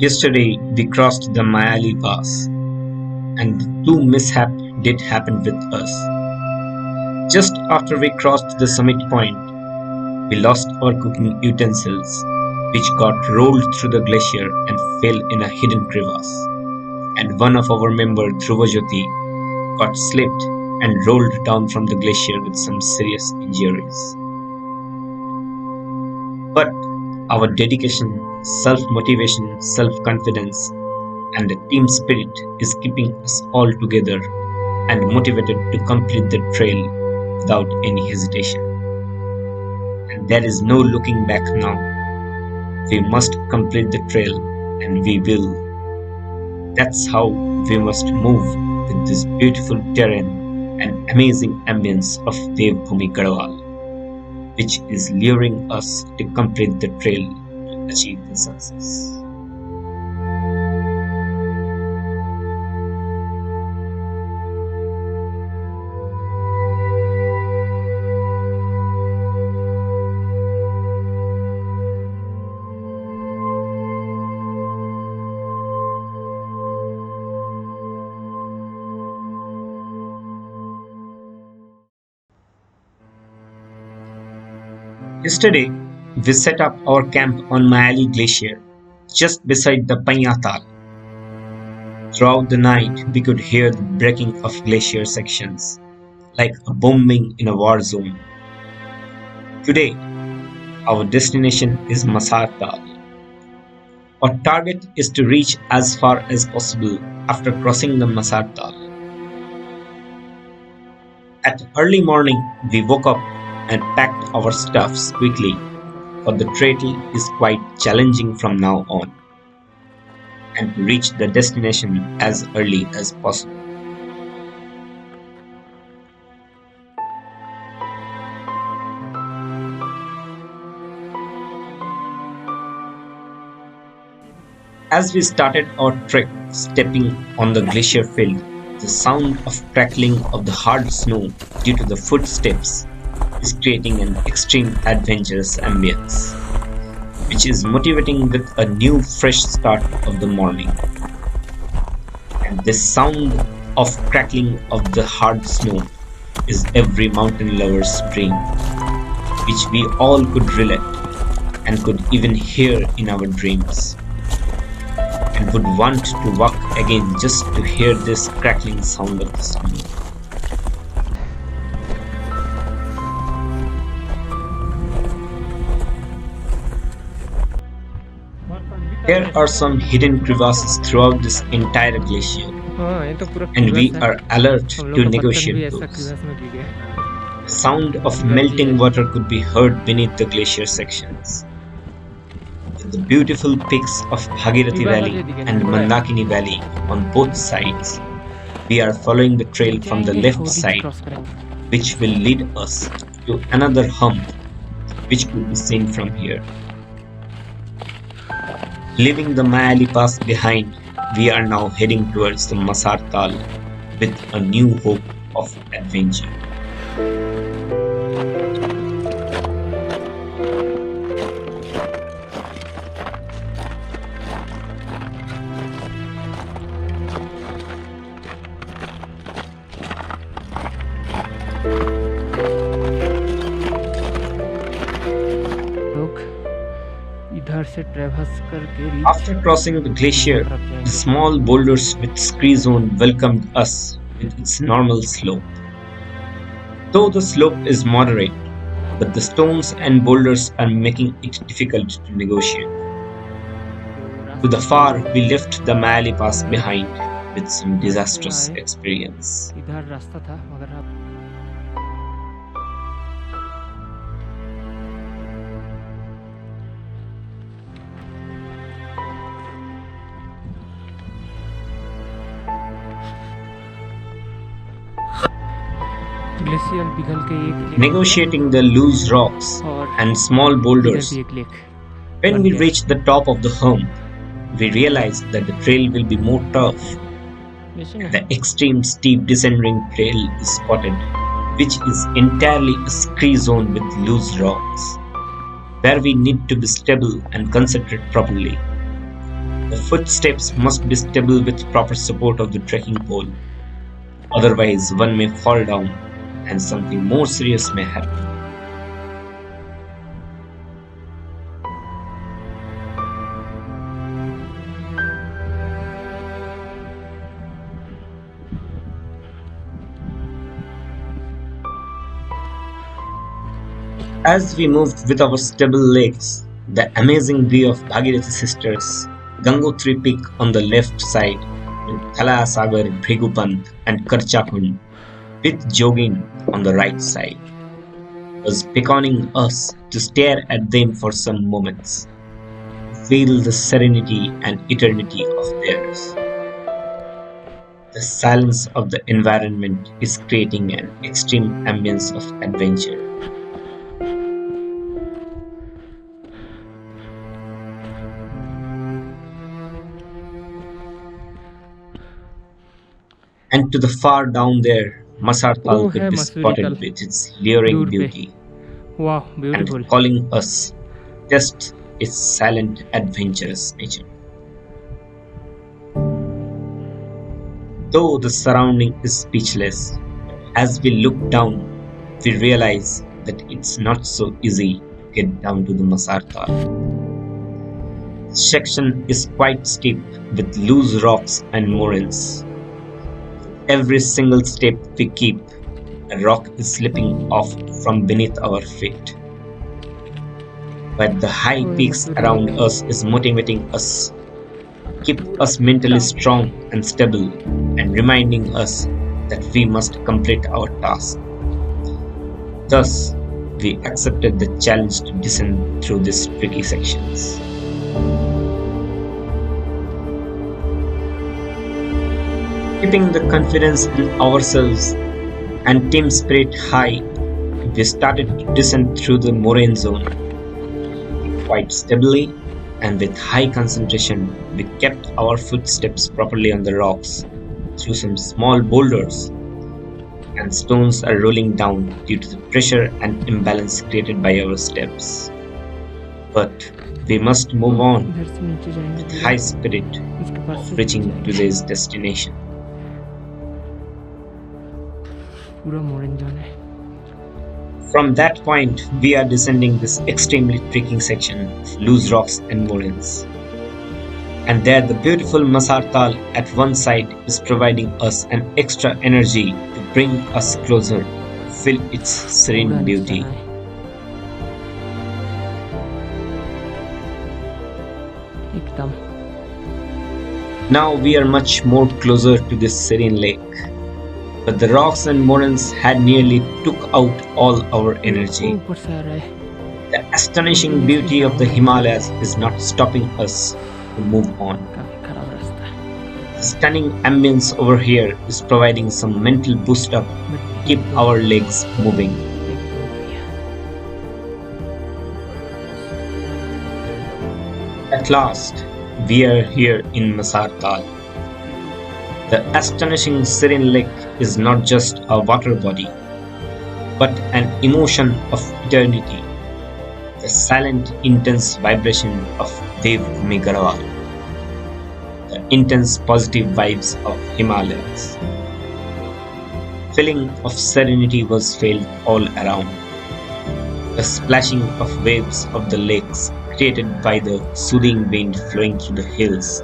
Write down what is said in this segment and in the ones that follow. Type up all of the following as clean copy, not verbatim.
Yesterday we crossed the Mayali Pass, and the two mishap did happen with us. Just after we crossed the summit point, we lost our cooking utensils, which got rolled through the glacier and fell in a hidden crevasse. And one of our members, Dhruvajyoti, got slipped and rolled down from the glacier with some serious injuries. But our dedication, self-motivation, self-confidence, and the team spirit is keeping us all together and motivated to complete the trail without any hesitation. And there is no looking back now. We must complete the trail, and we will. That's how we must move with this beautiful terrain and amazing ambience of Devbhumi Garhwal, which is luring us to complete the trail to achieve the success. Yesterday, we set up our camp on Mayali Glacier, just beside the Paiya Tal. Throughout the night, we could hear the breaking of glacier sections, like a bombing in a war zone. Today, our destination is Masar Tal. Our target is to reach as far as possible after crossing the Masar Tal. At early morning, we woke up and packed our stuffs quickly, for the trail is quite challenging from now on, and to reach the destination as early as possible. As we started our trek, stepping on the glacier field, the sound of crackling of the hard snow due to the footsteps is creating an extreme adventurous ambience, which is motivating with a new fresh start of the morning. And this sound of crackling of the hard snow is every mountain lover's dream, which we all could relate and could even hear in our dreams, and would want to walk again just to hear this crackling sound of the snow. There are some hidden crevasses throughout this entire glacier, and we are alert to negotiate those. The sound of melting water could be heard beneath the glacier sections. With the beautiful peaks of Bhagirathi Valley and Mandakini Valley on both sides, we are following the trail from the left side, which will lead us to another hump, which could be seen from here. Leaving the Mayali Pass behind, we are now heading towards the Masar Tal with a new hope of adventure. After crossing the glacier, the small boulders with ski zone welcomed us with its normal slope. Though the slope is moderate, but the stones and boulders are making it difficult to negotiate. To the far, we left the Mayali Pass behind with some disastrous experience. Negotiating the loose rocks and small boulders. When we reach the top of the hump, we realize that the trail will be more tough. The extreme steep descending trail is spotted, which is entirely a ski zone with loose rocks, where we need to be stable and concentrate properly. The footsteps must be stable with proper support of the trekking pole, otherwise one may fall down and something more serious may happen. As we moved with our stable legs, the amazing view of Bhagirathi sisters, Gangotri peak on the left side, with Thalay Sagar, Bhrigupanth and Karchakund, with Jogin on the right side, was beckoning us to stare at them for some moments, to feel the serenity and eternity of theirs. The silence of the environment is creating an extreme ambience of adventure. And to the far down there, Masar Tal Oh, could hey, be Masuri Tal. spotted with its luring Door pe. beauty Wow, beautiful. and calling us test its silent, adventurous nature. Though the surrounding is speechless, as we look down, we realize that it's not so easy to get down to the Masar Tal. The section is quite steep with loose rocks and moraines. Every single step we keep, a rock is slipping off from beneath our feet. But the high Oh, peaks Masuri around Tal. us is motivating us, keep us mentally strong and stable, and reminding us that we must complete our task. Thus, we accepted the challenge to descend through these tricky sections. Keeping the confidence in ourselves and team spirit high, we started to descend through the moraine zone. Quite stably and with high concentration, we kept our footsteps properly on the rocks through some small boulders, and stones are rolling down due to the pressure and imbalance created by our steps. But we must move on इधर से नीचे जाएंगे with पूरा high spirit उसके पास of से reaching जाएंगे today's destination. पूरा मोरन जाना है From that point, we are descending this extremely tricky section of loose rocks and moraines. And there, the beautiful Masar Tal at one side is providing us an extra energy to bring us closer to feel its serene पूरा नीचे beauty. जाना है एकदम Now we are much more closer to this serene lake. But the rocks and moraines had nearly took out all our energy. ऊपर से आ रहा है The astonishing beauty of the Himalayas is not stopping us to move on. काफी खराब रास्ता है The stunning ambience over here is providing some mental boost up but to keep our legs moving. एकदम बढ़िया At last, we are here in Masar Tal. The astonishing serene lake is not just a water body, but an emotion of eternity, the silent, intense vibration of Devbhumi Garhwal, the intense positive vibes of Himalayas. Feeling of serenity was felt all around. The splashing of waves of the lakes created by the soothing wind flowing through the hills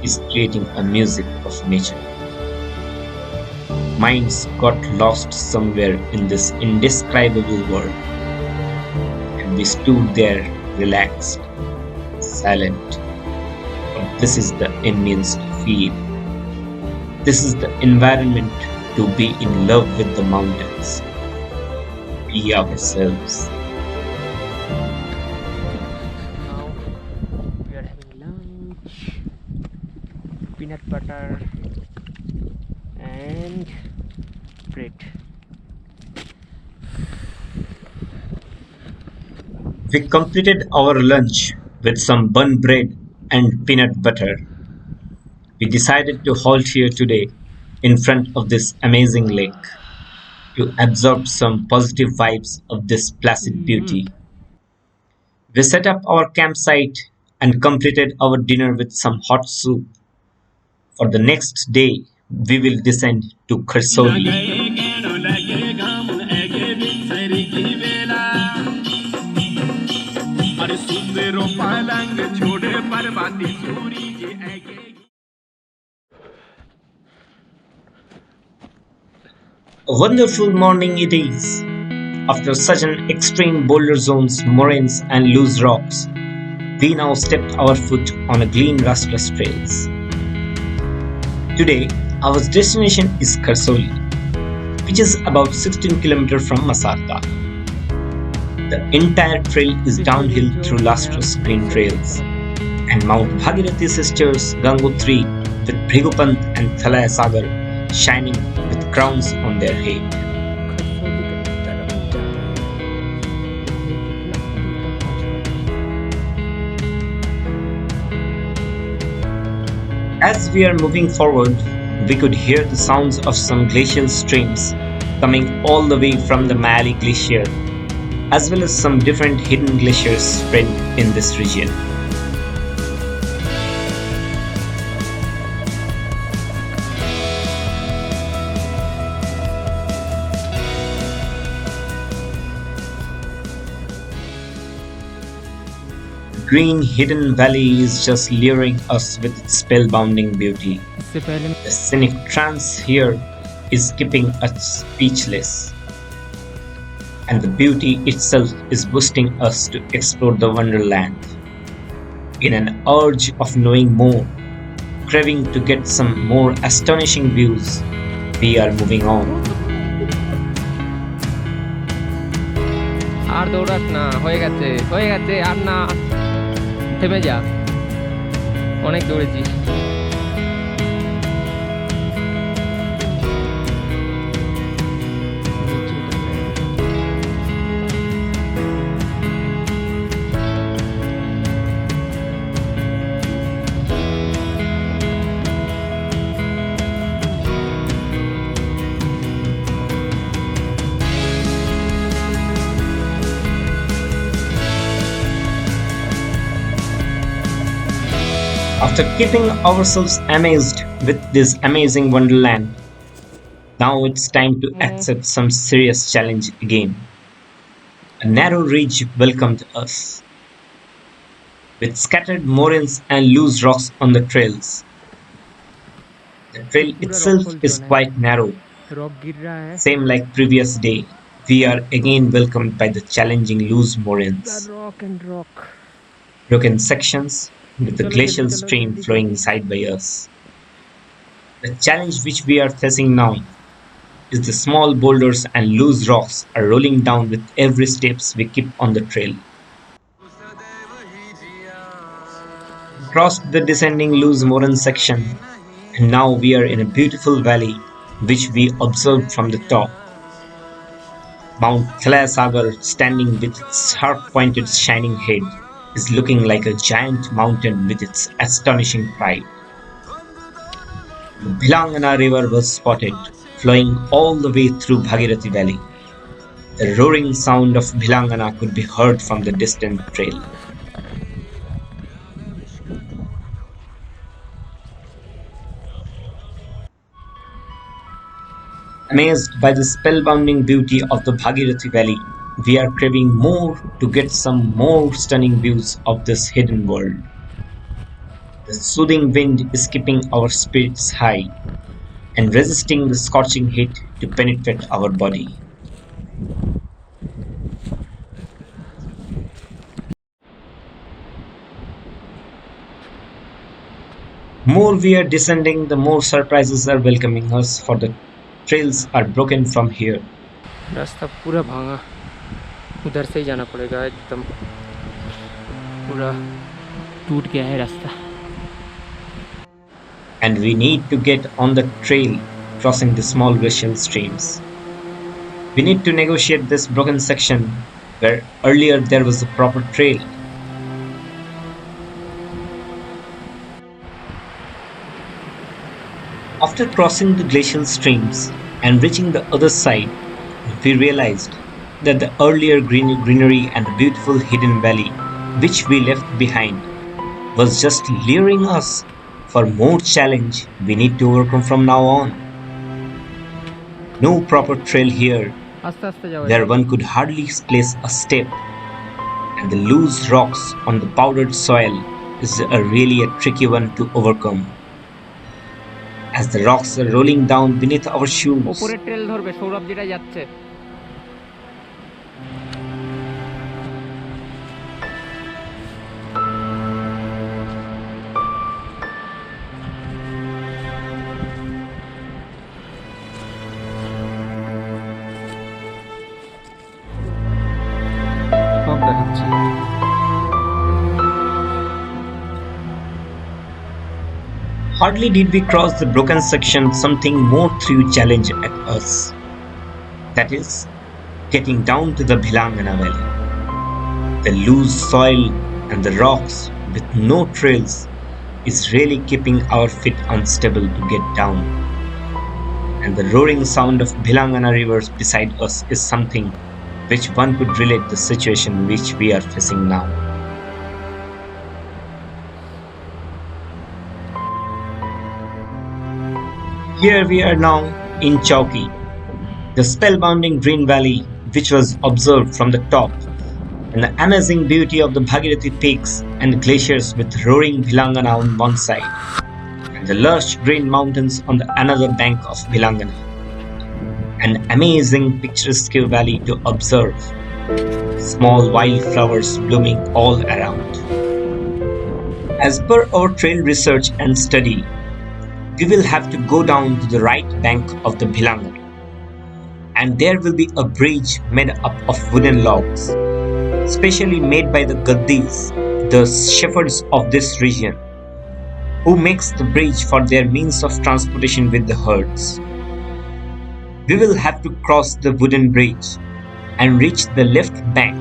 is creating a music of nature. Minds got lost somewhere in this indescribable world, and we stood there relaxed, silent. But this is the ambience to feel. This is the environment to be in love with the mountains. Be ourselves. now we are having lunch peanut butter and bread We completed our lunch with some bun bread and peanut butter. We decided to halt here today in front of this amazing lake to absorb some positive vibes of this placid beauty. We set up our campsite and completed our dinner with some hot soup. For the next day, we will descend to Kharsoli. A wonderful morning it is. After such an extreme boulder zones, moraines and loose rocks, we now stepped our foot on a clean rustless trails. Today, our destination is Kharsoli, which is about 16 km from Masar Taal. The entire trail is downhill through lustrous green trails, and Mount Bhagirathi sisters Gangotri with Bhrigupant and Thalay Sagar shining with crowns on their head. As we are moving forward, we could hear the sounds of some glacial streams coming all the way from the Mayali Glacier, as well as some different hidden glaciers spread in this region. The green hidden valley is just luring us with its spellbinding beauty. The scenic trance here is keeping us speechless, and the beauty itself is boosting us to explore the wonderland. In an urge of knowing more, craving to get some more astonishing views, we are moving on. আর দৌড়াস না, হয়ে গেছে আর না, থেমে যা, অনেক দৌড়েছিস। After keeping ourselves amazed with this amazing wonderland, now it's time to accept some serious challenge again. A narrow ridge welcomed us, with scattered moraines and loose rocks on the trails. The trail itself is quite narrow, rock गिर रहा है। same like previous day. We are again welcomed by the challenging loose The moraines, rock and rock. broken sections with the glacial stream flowing side by us. The challenge which we are facing now is the small boulders and loose rocks are rolling down with every steps we keep on the trail. We crossed the descending loose moraine section, and now we are in a beautiful valley which we observed from the top. Mount Thalay Sagar, standing with its sharp-pointed shining head, is looking like a giant mountain with its astonishing pride. The Bhilangana river was spotted, flowing all the way through Bhagirathi Valley. The roaring sound of Bhilangana could be heard from the distant trail. Amazed by the spellbinding beauty of the Bhagirathi Valley, we are craving more to get some more stunning views of this hidden world. The soothing wind is keeping our spirits high and resisting the scorching heat to penetrate our body. More we are descending, the more surprises are welcoming us, for the trails are broken from here. रास्ता पूरा भांगा, उधर से ही जाना पड़ेगा, एकदम पूरा टूट गया है रास्ता। And we need to get on the trail crossing the small glacial streams. We need to negotiate this broken section where earlier there was a proper trail. After crossing the glacial streams and reaching the other side, we realized that the earlier greenery and the beautiful hidden valley which we left behind was just luring us for more challenge we need to overcome from now on. No proper trail here, আস্তে আস্তে যাও where এদিকে one could hardly place a step, and the loose rocks on the powdered soil is really a tricky one to overcome, as the rocks are rolling down beneath our shoes. ওপরে trail ধরবে সৌরভ যেটা যাচ্ছে সব দেখাচ্ছি Hardly did we cross the broken section, something more threw challenge at us. That is, getting down to the Bhilangana Valley. The loose soil and the rocks with no trails is really keeping our feet unstable to get down. And the roaring sound of Bhilangana rivers beside us is something which one could relate the situation which we are facing now. Here we are now in Chowki, the spellbinding green valley which was observed from the top, and the amazing beauty of the Bhagirathi peaks and glaciers with roaring Bhilangana on one side, and the lush green mountains on the another bank of Bhilangana. An amazing picturesque valley to observe, small wildflowers blooming all around. As per our trail research and study, we will have to go down to the right bank of the Bhilangana, and there will be a bridge made up of wooden logs, specially made by the Gaddis, the shepherds of this region, who makes the bridge for their means of transportation with the herds. We will have to cross the wooden bridge and reach the left bank,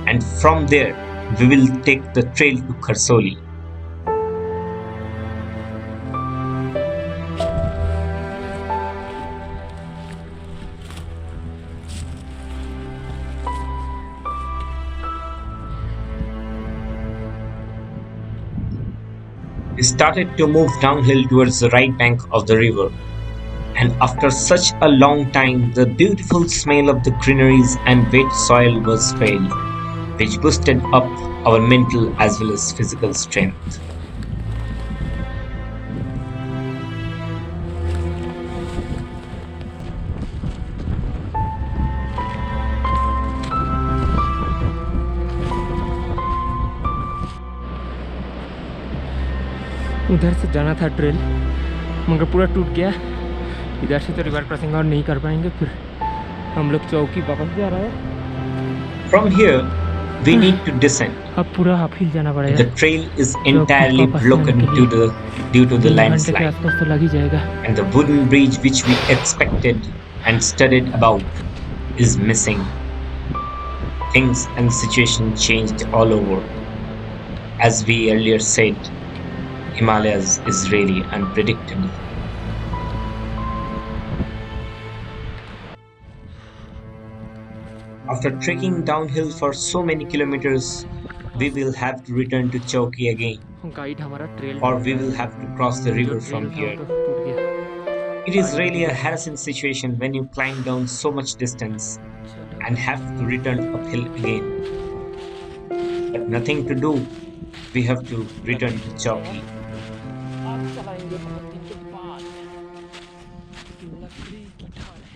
and from there we will take the trail to Kharsoli. We started to move downhill towards the right bank of the river, and after such a long time the beautiful smell of the greeneries and wet soil was felt, which boosted up our mental as well as physical strength. उधर से जाना था trail मगर पूरा टूट गया इधर से तो रिवर क्रॉसिंग और नहीं कर पाएंगे फिर हम लोग चौकी वापस जा रहे हैं From here we need to descend. अब पूरा अपहिल जाना पड़ेगा The trail is entirely broken due to the 3 घंटे के landslide, आसपास तो लग ही जाएगा and the wooden bridge which we expected and studied about is missing. Things and situation changed all over. As we earlier said, Himalayas is really unpredictable. After trekking downhill for so many kilometers, we will have to return to Chowki again, guide हमारा trail or we will have to cross the river from here. टूट गया It is really a harassing situation when you climb down so much distance and have to return uphill again. But nothing to do, we have to return to Chowki. आज चलाएंगे बहुत दिन के बाद लकड़ी की ठाल है